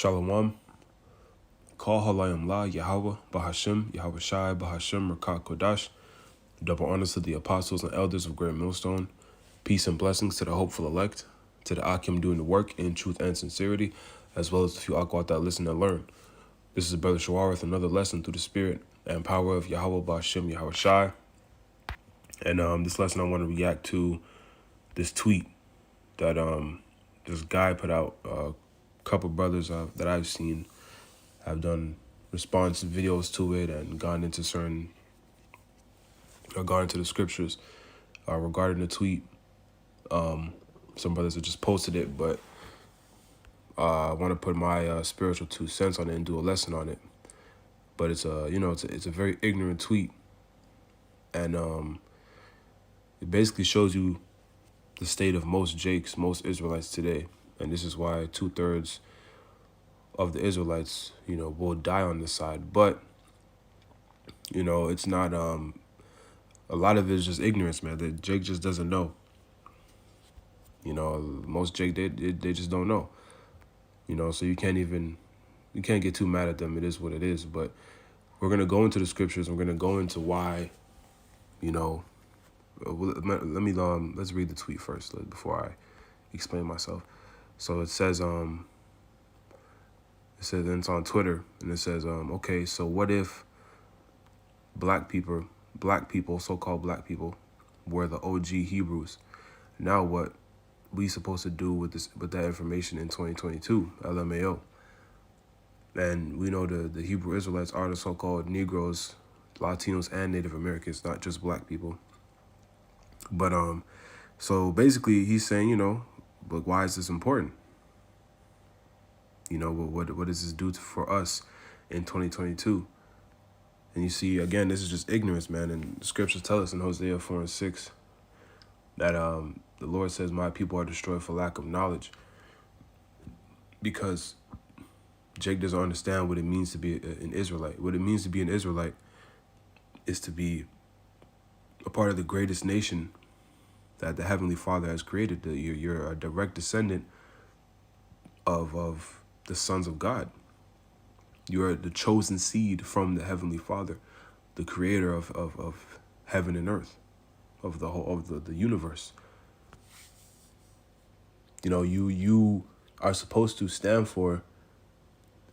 Shalom. Call Halayim La Yahweh Bahashim Yahweh Shai Bahashim Rakat Kodash. Double honors to the apostles and elders of Great Millstone. Peace and blessings to the hopeful elect, to the Akim doing the work in truth and sincerity, as well as the few Akwat that listen and learn. This is Brother Shawar with another lesson through the spirit and power of Yahweh Bahashim Yahweh Shai. And this lesson I want to react to this tweet that this guy put out. A couple brothers that I've seen have done response videos to it and gone into the scriptures regarding the tweet. Some brothers have just posted it, but I want to put my spiritual 2 cents on it and do a lesson on it. But it's a very ignorant tweet, and it basically shows you the state of most Jakes, most Israelites today, and this is why 2/3 of the Israelites, will die on this side. But it's not. A lot of it is just ignorance, man. That Jake just doesn't know. Most Jake they just don't know. So you can't get too mad at them. It is what it is. But we're gonna go into the scriptures. We're gonna go into why. Let's read the tweet first before I explain myself. So it says and it's on Twitter, and it says okay, so what if black people, so-called black people, were the OG Hebrews? Now what we supposed to do with that information in 2022? LMAO. And we know the Hebrew Israelites are the so-called Negroes, Latinos, and Native Americans, not just black people. But so basically he's saying, but why is this important? What does this do for us in 2022? And you see, again, this is just ignorance, man. And the scriptures tell us in Hosea 4:6 that the Lord says, my people are destroyed for lack of knowledge. Because Jake doesn't understand what it means to be an Israelite. What it means to be an Israelite is to be a part of the greatest nation that the Heavenly Father has created. You're a direct descendant of the sons of God. You are the chosen seed from the Heavenly Father, the creator of heaven and earth, of the whole of the universe. You are supposed to stand for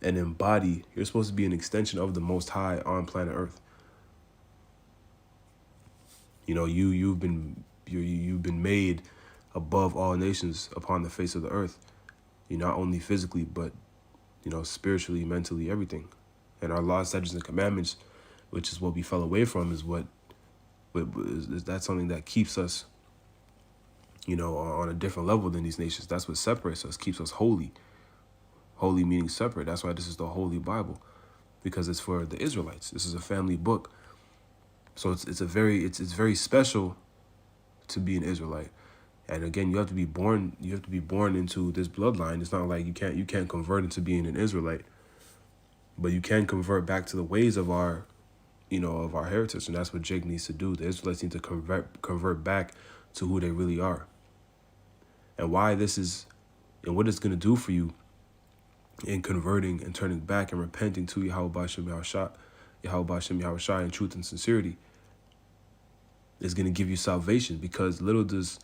and embody. You're supposed to be an extension of the Most High on planet Earth. You've been made above all nations upon the face of the earth. Not only physically, but spiritually, mentally, everything. And our laws, statutes, and commandments, which is what we fell away from, is that's something that keeps us, on a different level than these nations. That's what separates us, keeps us holy. Holy meaning separate. That's why this is the Holy Bible, because it's for the Israelites. This is a family book. So it's very special to be an Israelite. And again, you have to be born into this bloodline. It's not like you can't convert into being an Israelite, but you can convert back to the ways of our heritage, and that's what Jake needs to do. The Israelites need to convert back to who they really are. And why this is, and what it's going to do for you in converting and turning back and repenting to Yahweh B'Shem Yahweh Shai in truth and sincerity is going to give you salvation. Because little does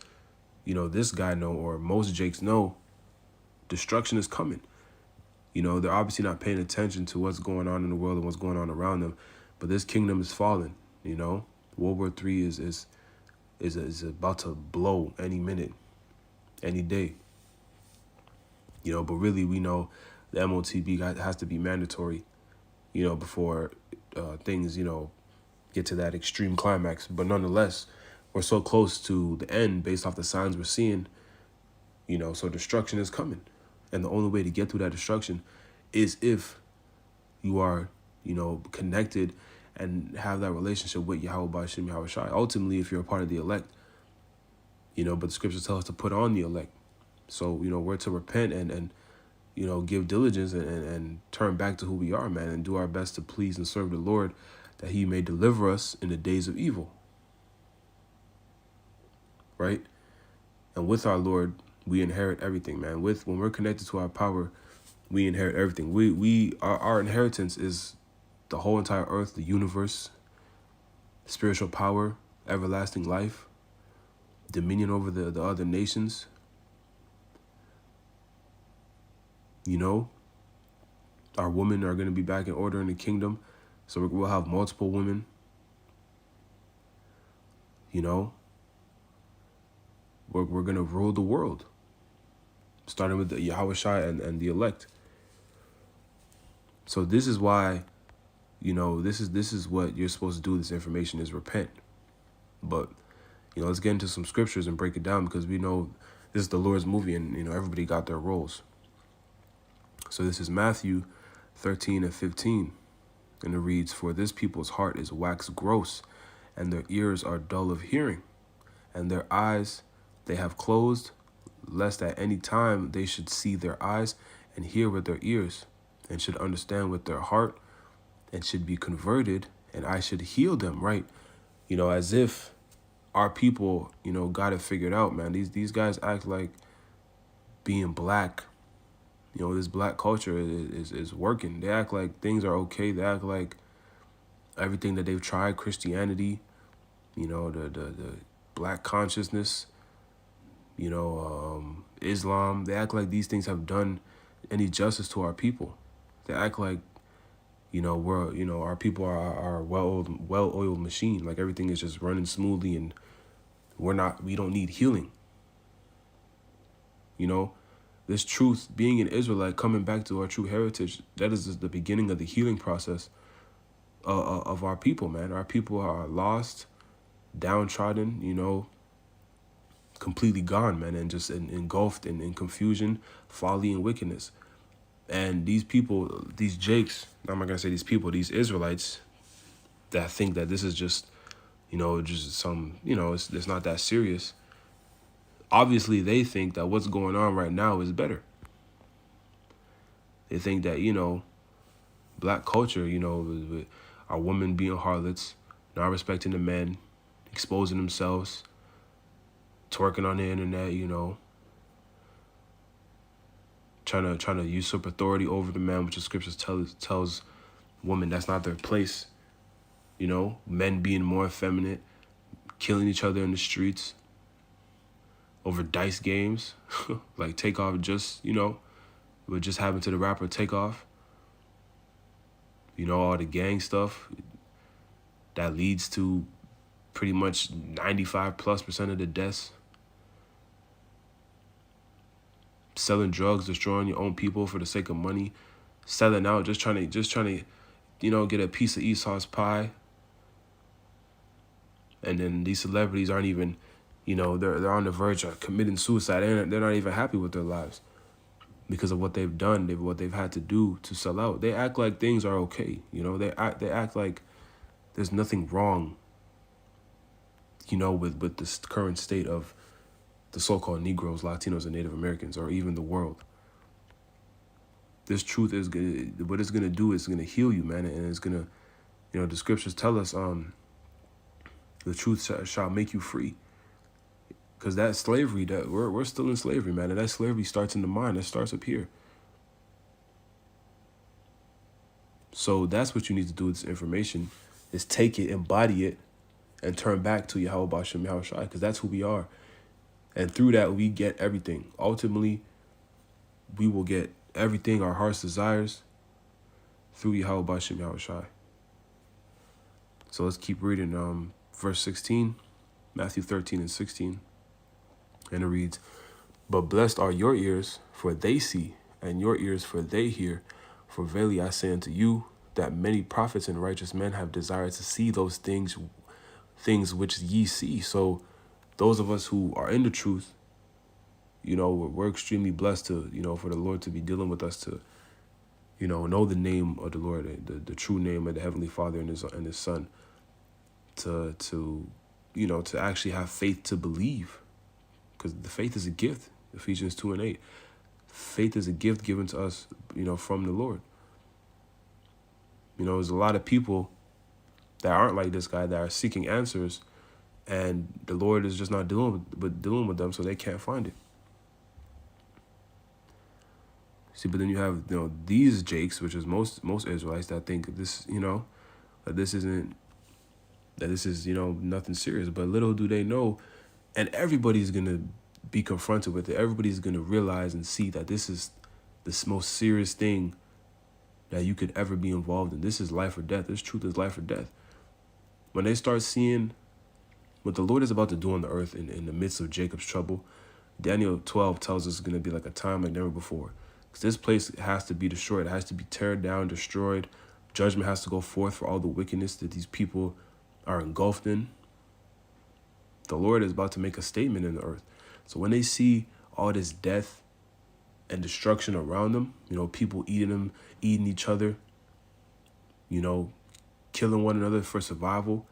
this guy know, or most Jakes know, destruction is coming. They're obviously not paying attention to what's going on in the world and what's going on around them, but this kingdom is falling. World War III is about to blow any minute, any day. But really we know the MOTB has to be mandatory, before things, get to that extreme climax. But nonetheless, we're so close to the end based off the signs we're seeing, so destruction is coming. And the only way to get through that destruction is if you are, connected and have that relationship with Yahweh B'Shem Yahweh Shai. Ultimately, if you're a part of the elect, but the scriptures tell us to put on the elect. So, we're to repent and give diligence and turn back to who we are, man, and do our best to please and serve the Lord, that he may deliver us in the days of evil. Right? And with our Lord, we inherit everything, man. When we're connected to our power, We inherit everything. Our inheritance is the whole entire earth, the universe, spiritual power, everlasting life, dominion over the other nations. You know, our women are going to be back in order in the kingdom. So we'll have multiple women. You know, we're going to rule the world, starting with the Yahushua and the elect. So this is why, you know, this is what you're supposed to do. This information is repent. But, you know, let's get into some scriptures and break it down, because we know this is the Lord's movie, and, you know, everybody got their roles. So this is Matthew 13 and 15. And it reads, "For this people's heart is waxed gross, and their ears are dull of hearing, and their eyes they have closed, lest at any time they should see their eyes and hear with their ears, and should understand with their heart, and should be converted, and I should heal them," right? You know, as if our people, you know, got it figured out, man. These guys act like being black, you know, this black culture is working. They act like things are okay. They act like everything that they've tried, Christianity, you know, the black consciousness, you know, Islam, they act like these things have done any justice to our people. They act like, you know, our people are a well-oiled machine. Like everything is just running smoothly, and we don't need healing. You know, this truth, being an Israelite, coming back to our true heritage, that is the beginning of the healing process of our people, man. Our people are lost, downtrodden, you know, completely gone, man, and just engulfed in confusion, folly, and wickedness. And these people, these Jakes, I'm not gonna say these people, these Israelites that think that this is just, you know, just some, you know, it's not that serious. Obviously, they think that what's going on right now is better. They think that, you know, black culture, you know, with our women being harlots, not respecting the men, exposing themselves, twerking on the internet, you know, trying to usurp authority over the man, which the scriptures tells women that's not their place. You know, men being more effeminate, killing each other in the streets over dice games, like Takeoff just, you know, what just happened to the rapper Takeoff. You know, all the gang stuff that leads to pretty much 95+% of the deaths. Selling drugs, destroying your own people for the sake of money, selling out, just trying to, you know, get a piece of Esau's pie. And then these celebrities aren't even, you know, they're on the verge of committing suicide. They're not even happy with their lives because of what they've done, what they've had to do to sell out. They act like things are okay, you know. They act like there's nothing wrong, you know, with this current state of the so-called Negroes, Latinos, and Native Americans, or even the world. This truth is what it's gonna do is gonna heal you, man, and it's gonna, you know, the scriptures tell us, the truth shall make you free. Because that slavery, that we're still in slavery, man, and that slavery starts in the mind. It starts up here. So that's what you need to do with this information: is take it, embody it, and turn back to Yahweh Bashem Yahushai, because that's who we are. And through that, we get everything. Ultimately, we will get everything our heart's desires through Yahweh Bashem Yahushai. So let's keep reading verse 16, Matthew 13 and 16. And it reads, "But blessed are your ears, for they see, and your ears, for they hear. For verily I say unto you, that many prophets and righteous men have desired to see those things which ye see." So those of us who are in the truth, you know, we're extremely blessed to, you know, for the Lord to be dealing with us to, you know the name of the Lord, the true name of the Heavenly Father and His Son, to you know, to actually have faith to believe, because the faith is a gift. Ephesians 2 and 8. Faith is a gift given to us, you know, from the Lord. You know, there's a lot of people that aren't like this guy that are seeking answers, and the Lord is just not dealing with them, so they can't find it. See, but then you have, these Jakes, which is most Israelites that think this, that this isn't, that this is, nothing serious. But little do they know, and everybody's gonna be confronted with it. Everybody's gonna realize and see that this is the most serious thing that you could ever be involved in. This is life or death. This truth is life or death. When they start seeing what the Lord is about to do on the earth in the midst of Jacob's trouble, Daniel 12 tells us it's going to be like a time like never before. Because this place has to be destroyed. It has to be teared down, destroyed. Judgment has to go forth for all the wickedness that these people are engulfed in. The Lord is about to make a statement in the earth. So when they see all this death and destruction around them, people eating each other, killing one another for survival,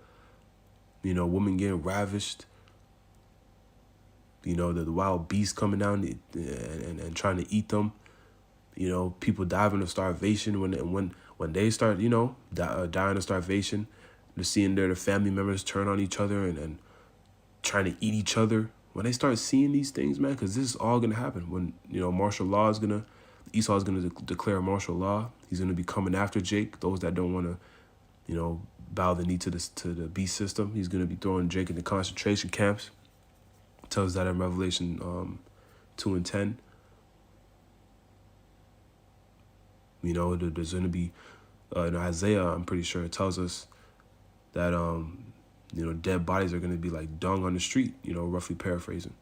women getting ravished, the wild beasts coming down and trying to eat them, people diving of starvation when they start, dying of starvation, they're seeing their family members turn on each other and trying to eat each other. When they start seeing these things, man, because this is all going to happen. When, martial law is going to, Esau is going to declare martial law. He's going to be coming after Jake, those that don't want to, bow the knee to the beast system. He's going to be throwing Jake into concentration camps. It tells that in Revelation 2 and 10. There's going to be, in Isaiah, I'm pretty sure it tells us that, dead bodies are going to be like dung on the street, roughly paraphrasing.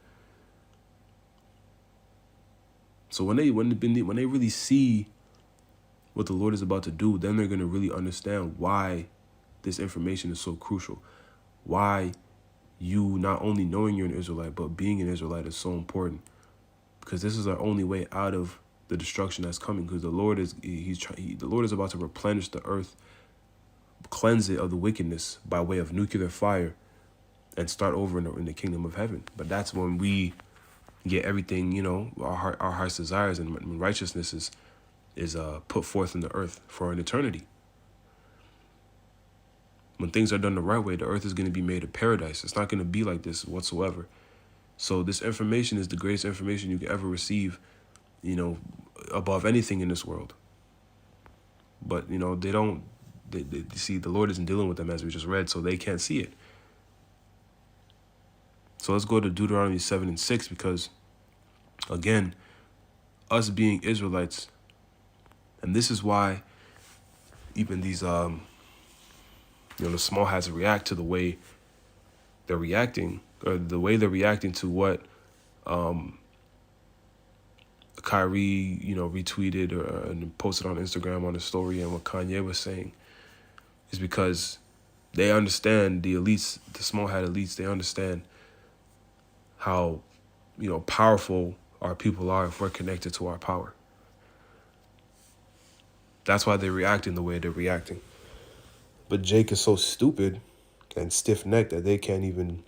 So when they really see what the Lord is about to do, then they're going to really understand why this information is so crucial. Why you not only knowing you're an Israelite, but being an Israelite is so important. Because this is our only way out of the destruction that's coming. Because the Lord is about to replenish the earth, cleanse it of the wickedness by way of nuclear fire, and start over in the kingdom of heaven. But that's when we get everything, our heart's desires, and when righteousness is put forth in the earth for an eternity. When things are done the right way, the earth is going to be made a paradise. It's not going to be like this whatsoever. So this information is the greatest information you can ever receive, above anything in this world. But, they see the Lord isn't dealing with them, as we just read, so they can't see it. So let's go to Deuteronomy 7 and 6, because, again, us being Israelites, and this is why even these, the small hats react to the way they're reacting, or the way they're reacting to what Kyrie, retweeted and posted on Instagram on his story, and what Kanye was saying, is because they understand, the elites, the small hat elites, they understand how, powerful our people are if we're connected to our power. That's why they're reacting the way they're reacting. But Jake is so stupid and stiff-necked that they can't even,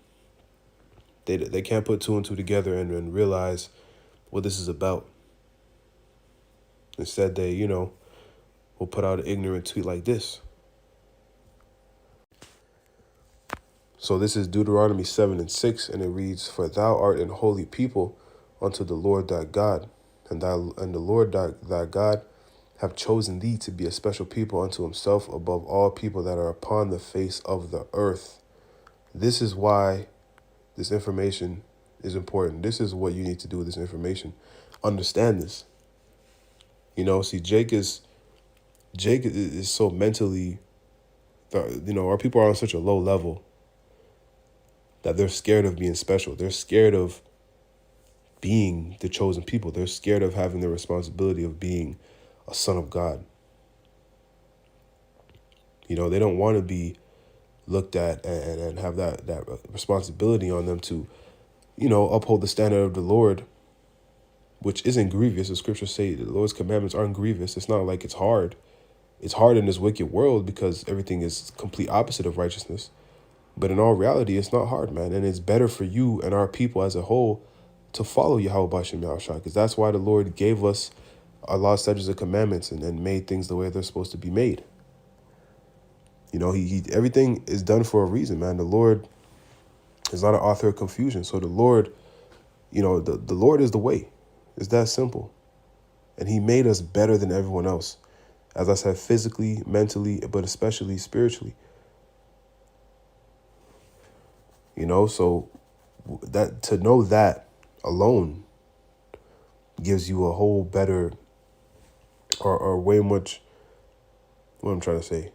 they can't put two and two together and realize what this is about. Instead, they, will put out an ignorant tweet like this. So this is Deuteronomy 7 and 6, and it reads, "For thou art an holy people unto the Lord thy God, and the Lord thy God have chosen thee to be a special people unto himself above all people that are upon the face of the earth." This is why this information is important. This is what you need to do with this information. Understand this. See, Jake is so mentally, our people are on such a low level that they're scared of being special. They're scared of being the chosen people. They're scared of having the responsibility of being a son of God. They don't want to be looked at and have that responsibility on them to, uphold the standard of the Lord, which isn't grievous. The scriptures say the Lord's commandments aren't grievous. It's not like it's hard. It's hard in this wicked world because everything is complete opposite of righteousness. But in all reality, it's not hard, man. And it's better for you and our people as a whole to follow Yahweh B'Shem Yahushua, because that's why the Lord gave us our law, statutes, and commandments and made things the way they're supposed to be made. He everything is done for a reason, man. The Lord is not an author of confusion. So the Lord, the Lord is the way. It's that simple. And he made us better than everyone else. As I said, physically, mentally, but especially spiritually. So that to know that alone gives you a whole better or way much, what I'm trying to say.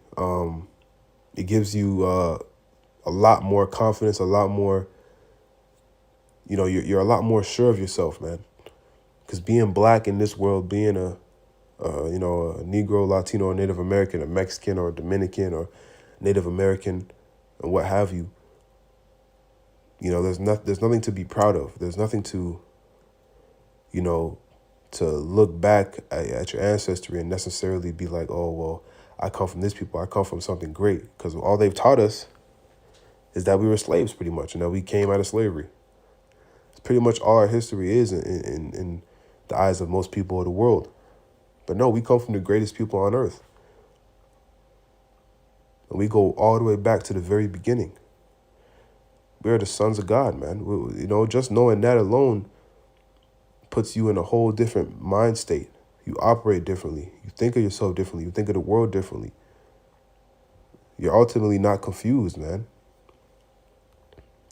It gives you a lot more confidence, a lot more, you're a lot more sure of yourself, man. Because being black in this world, being a Negro, Latino, or Native American, a Mexican or a Dominican or Native American, and what have you, there's nothing to be proud of. There's nothing to, to look back at your ancestry and necessarily be like, oh, well, I come from this people. I come from something great. Because all they've taught us is that we were slaves pretty much and that we came out of slavery. It's pretty much all our history is in the eyes of most people of the world. But no, we come from the greatest people on earth. And we go all the way back to the very beginning. We are the sons of God, man. Just knowing that alone puts you in a whole different mind state. You operate differently. You think of yourself differently. You think of the world differently. You're ultimately not confused, man.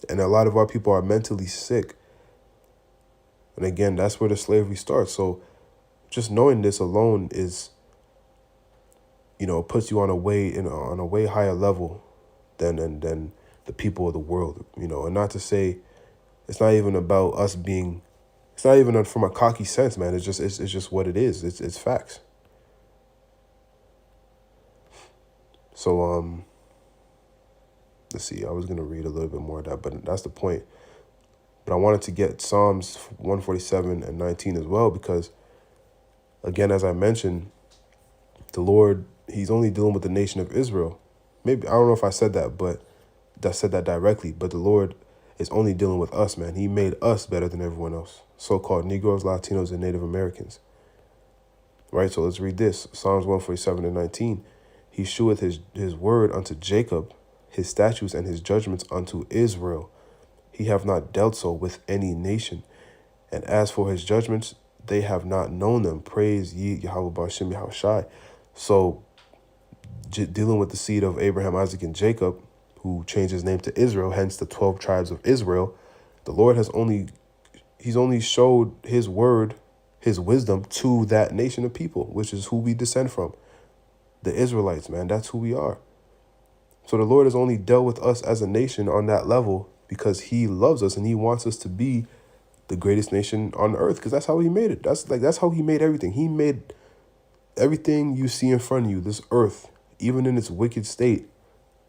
And a lot of our people are mentally sick. And again, that's where the slavery starts. So just knowing this alone is, puts you on a way higher level than the people of the world, and not to say it's not even about us being, it's not even from a cocky sense, man. It's just what it is. It's facts. So, let's see, I was going to read a little bit more of that, but that's the point. But I wanted to get Psalms 147 and 19 as well, because again, as I mentioned, the Lord, he's only dealing with the nation of Israel. Maybe, I don't know if I said that, but that said that directly, but the Lord is only dealing with us, man. He made us better than everyone else, so-called Negroes, Latinos, and Native Americans. Right, so let's read this. Psalms 147 and 19. He sheweth his word unto Jacob, his statutes and his judgments unto Israel. He have not dealt so with any nation. And as for his judgments, they have not known them. Praise ye Yahweh B'Shem Yahushai. So dealing with the seed of Abraham, Isaac, and Jacob, who changed his name to Israel, hence the 12 tribes of Israel, the Lord he's only showed his word, his wisdom to that nation of people, which is who we descend from. The Israelites, man, that's who we are. So the Lord has only dealt with us as a nation on that level because he loves us and he wants us to be the greatest nation on earth, because that's how he made it. That's how he made everything. He made everything you see in front of you, this earth, even in its wicked state.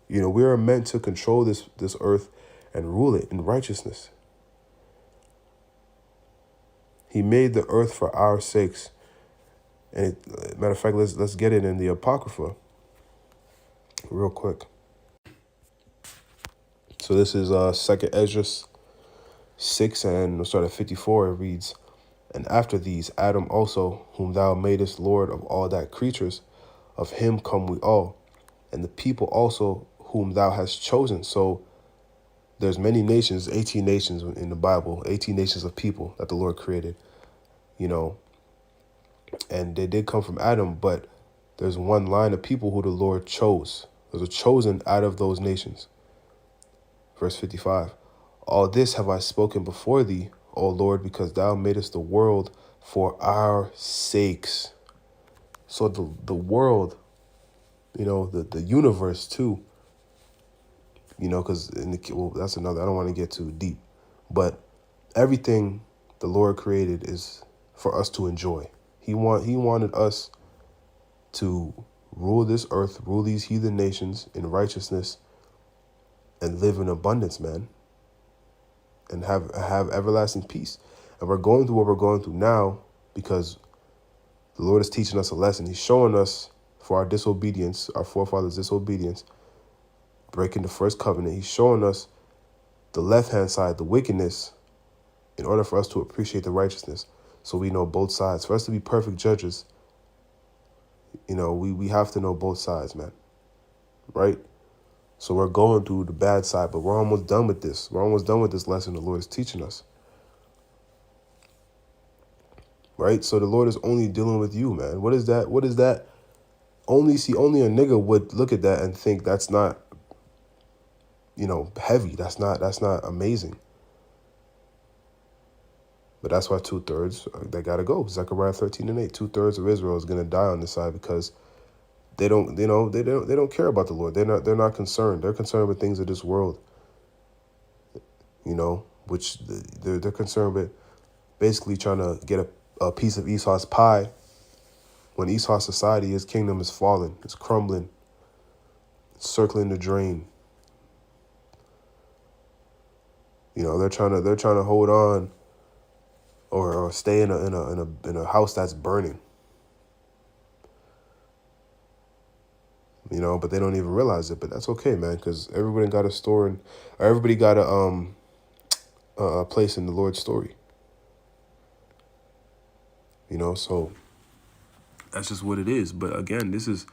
We are meant to control this earth and rule it in righteousness. He made the earth for our sakes. And matter of fact, let's get it in the Apocrypha real quick. So this is 2nd Esdras 6, and we'll start at 54. It reads, And after these, Adam also, whom thou madest Lord of all that creatures, of him come we all, and the people also whom thou hast chosen. So there's many nations, 18 nations in the Bible, 18 nations of people that the Lord created, and they did come from Adam, but there's one line of people who the Lord chose. There's a chosen out of those nations. Verse 55, All this have I spoken before thee, O Lord, because thou madest the world for our sakes. So the world, the universe too, because that's another, I don't want to get too deep, but everything the Lord created is for us to enjoy. He wanted us to rule this earth, rule these heathen nations in righteousness, and live in abundance, man, and have everlasting peace. And we're going through what we're going through now because the Lord is teaching us a lesson. He's showing us for our disobedience, our forefathers' disobedience, breaking the first covenant. He's showing us the left-hand side, the wickedness, in order for us to appreciate the righteousness. So we know both sides. For us to be perfect judges, we have to know both sides, man. Right? So we're going through the bad side, but we're almost done with this. We're almost done with this lesson the Lord is teaching us. right? So the Lord is only dealing with you, man. What is that? What is that? Only a nigga would look at that and think that's not, heavy. That's not amazing. But that's why 2/3 they gotta go. Zechariah 13:8. 2/3 of Israel is gonna die on this side because they don't care about the Lord. They're not concerned. They're concerned with things of this world. Which they're concerned with, basically trying to get a piece of Esau's pie. When Esau's society, his kingdom is falling, it's crumbling, it's circling the drain. They're trying to hold on or stay in a house that's burning. But they don't even realize it. But that's okay, man, because everybody got a store or everybody got a place in the Lord's story. So that's just what it is. But again, there's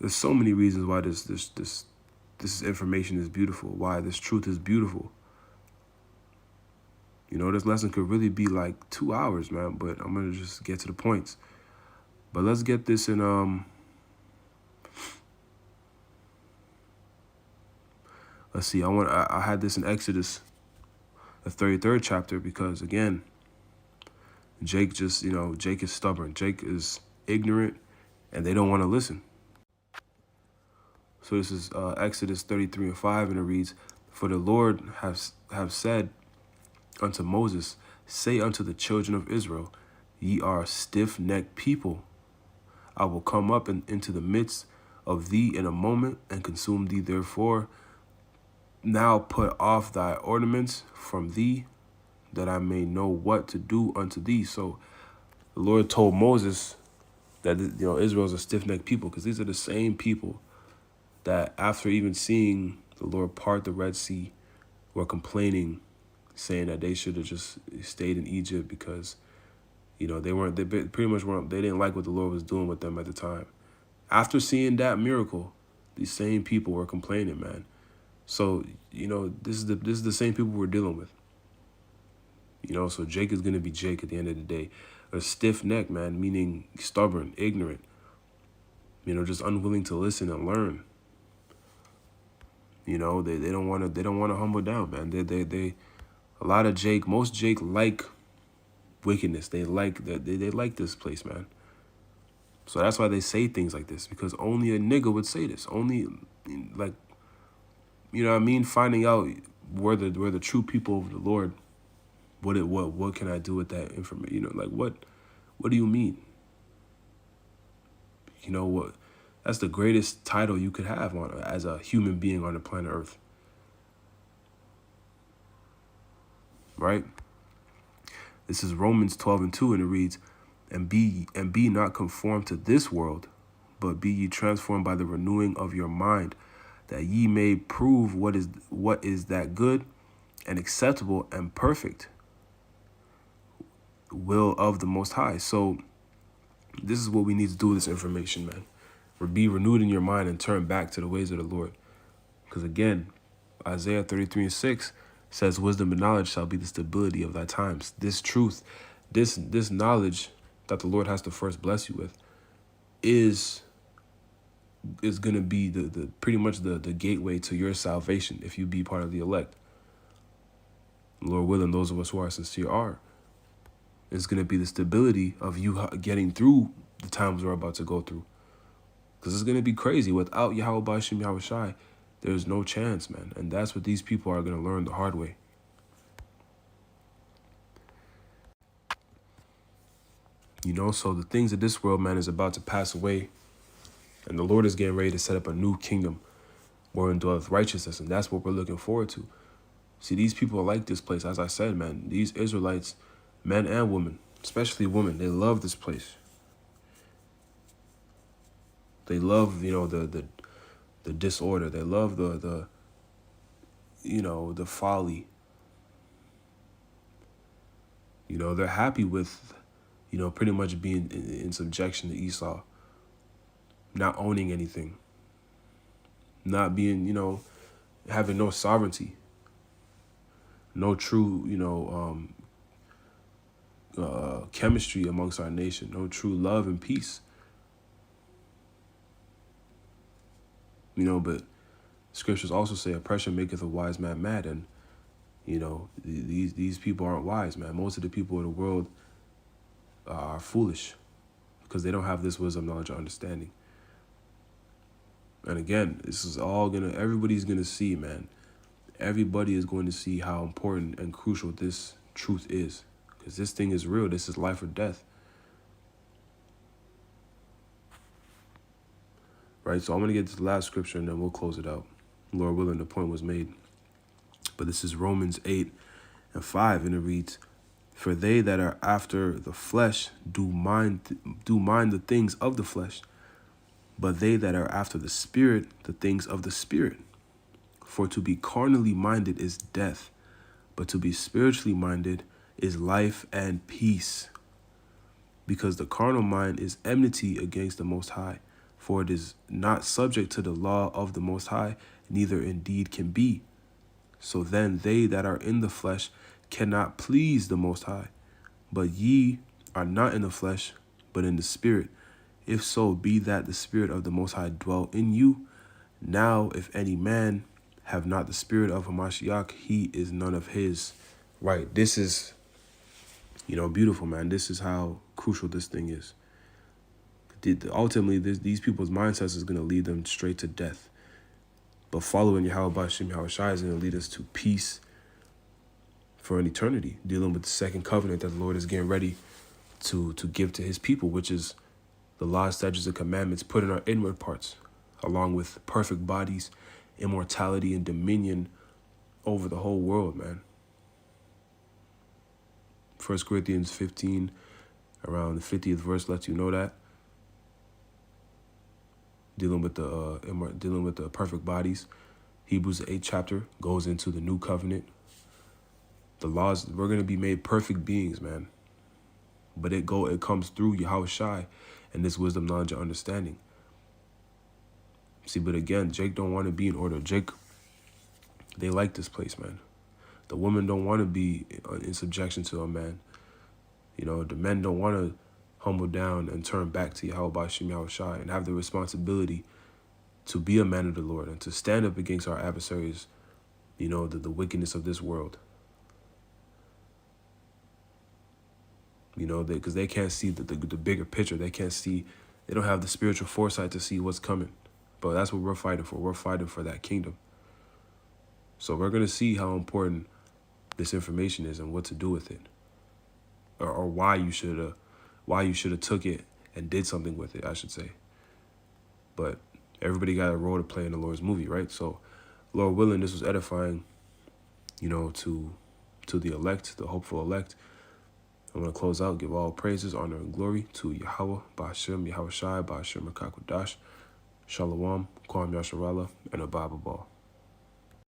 so many reasons why this information is beautiful, why this truth is beautiful. This lesson could really be like 2 hours, man, but I'm gonna just get to the points. But let's get this in let's see, I had this in Exodus, the 33rd chapter, because again, Jake Jake is stubborn. Jake is ignorant, and they don't want to listen. So this is Exodus 33:5, and it reads, "For the Lord have said unto Moses, say unto the children of Israel, ye are a stiff-necked people. I will come up into the midst of thee in a moment, and consume thee. Therefore, now put off thy ornaments from thee, that I may know what to do unto thee." So the Lord told Moses that Israel's a stiff-necked people, because these are the same people that after even seeing the Lord part the Red Sea were complaining, saying that they should have just stayed in Egypt because they pretty much weren't, they didn't like what the Lord was doing with them at the time. After seeing that miracle, these same people were complaining, man. So this is the same people we're dealing with. So Jake is gonna be Jake at the end of the day. A stiff neck, man, meaning stubborn, ignorant, just unwilling to listen and learn. They don't want to humble down, man. They a lot of most Jake like wickedness. They like that. They like this place, man. So that's why they say things like this, because only a nigga would say this. Only, like, what I mean, finding out where the true people of the Lord. What can I do with that information? Like what do you mean? What? That's the greatest title you could have as a human being on the planet Earth. Right? This is Romans 12:2, and it reads, and be not conformed to this world, but be ye transformed by the renewing of your mind, that ye may prove what is that good and acceptable and perfect will of the Most High. So this is what we need to do with this information, man. Be renewed in your mind and turn back to the ways of the Lord. Because again, Isaiah 33:6 says, wisdom and knowledge shall be the stability of thy times. This truth, this knowledge that the Lord has to first bless you with is going to be the pretty much the gateway to your salvation if you be part of the elect. Lord willing, those of us who are sincere are. It's going to be the stability of you getting through the times we're about to go through. Because it's going to be crazy. Without Yahweh Bashim Yahweh Shai, there's no chance, man. And that's what these people are going to learn the hard way. So the things of this world, man, is about to pass away. And the Lord is getting ready to set up a new kingdom wherein dwelleth righteousness. And that's what we're looking forward to. See, these people like this place. As I said, man, these Israelites, men and women, especially women, they love this place. They love, the disorder. They love the folly. They're happy with, pretty much being in subjection to Esau, not owning anything, not being, having no sovereignty, no true, chemistry amongst our nation, no true love and peace. But scriptures also say oppression maketh a wise man mad. And, these people aren't wise, man. Most of the people in the world are foolish because they don't have this wisdom, knowledge, or understanding. And again, this is all everybody's going to see, man. Everybody is going to see how important and crucial this truth is, because this thing is real. This is life or death. Right? So I'm going to get to the last scripture and then we'll close it out. Lord willing, the point was made. But this is Romans 8:5, and it reads, "For they that are after the flesh do mind the things of the flesh, but they that are after the Spirit, the things of the Spirit. For to be carnally minded is death, but to be spiritually minded is life and peace. Because the carnal mind is enmity against the Most High, for it is not subject to the law of the Most High, neither indeed can be. So then they that are in the flesh cannot please the Most High. But ye are not in the flesh, but in the Spirit, if so be that the Spirit of the Most High dwell in you. Now, if any man have not the Spirit of Hamashiach, he is none of his." Right, this is, beautiful, man. This is how crucial this thing is. Ultimately, these people's mindsets is going to lead them straight to death. But following Yahweh Bashim Yahushai is going to lead us to peace for an eternity, dealing with the second covenant that the Lord is getting ready to give to his people, which is the laws, statutes, and commandments put in our inward parts, along with perfect bodies, immortality, and dominion over the whole world, man. 1 Corinthians 15, around the 50th verse, lets you know that. Dealing with the perfect bodies. Hebrews, the 8th chapter, goes into the new covenant. The laws, we're going to be made perfect beings, man. But it comes through Yahushai and this wisdom, knowledge, and understanding. See, but again, Jake don't want to be in order. Jake, they like this place, man. The women don't want to be in subjection to a man. The men don't want to humble down and turn back to Yahweh Bashim Yahushai and have the responsibility to be a man of the Lord and to stand up against our adversaries, the wickedness of this world. Because they can't see the bigger picture. They don't have the spiritual foresight to see what's coming. But that's what we're fighting for. We're fighting for that kingdom. So we're going to see how important this information is and what to do with it. Or why you should have took it and did something with it, I should say. But everybody got a role to play in the Lord's movie, right? So, Lord willing, this was edifying, to the elect, the hopeful elect. I'm going to close out, give all praises, honor, and glory to Yahweh, Ba'ashem, Yahushai, Ba'ashem, Makakodash, Shalom, Kwam Yasharala, and a Bible Ball.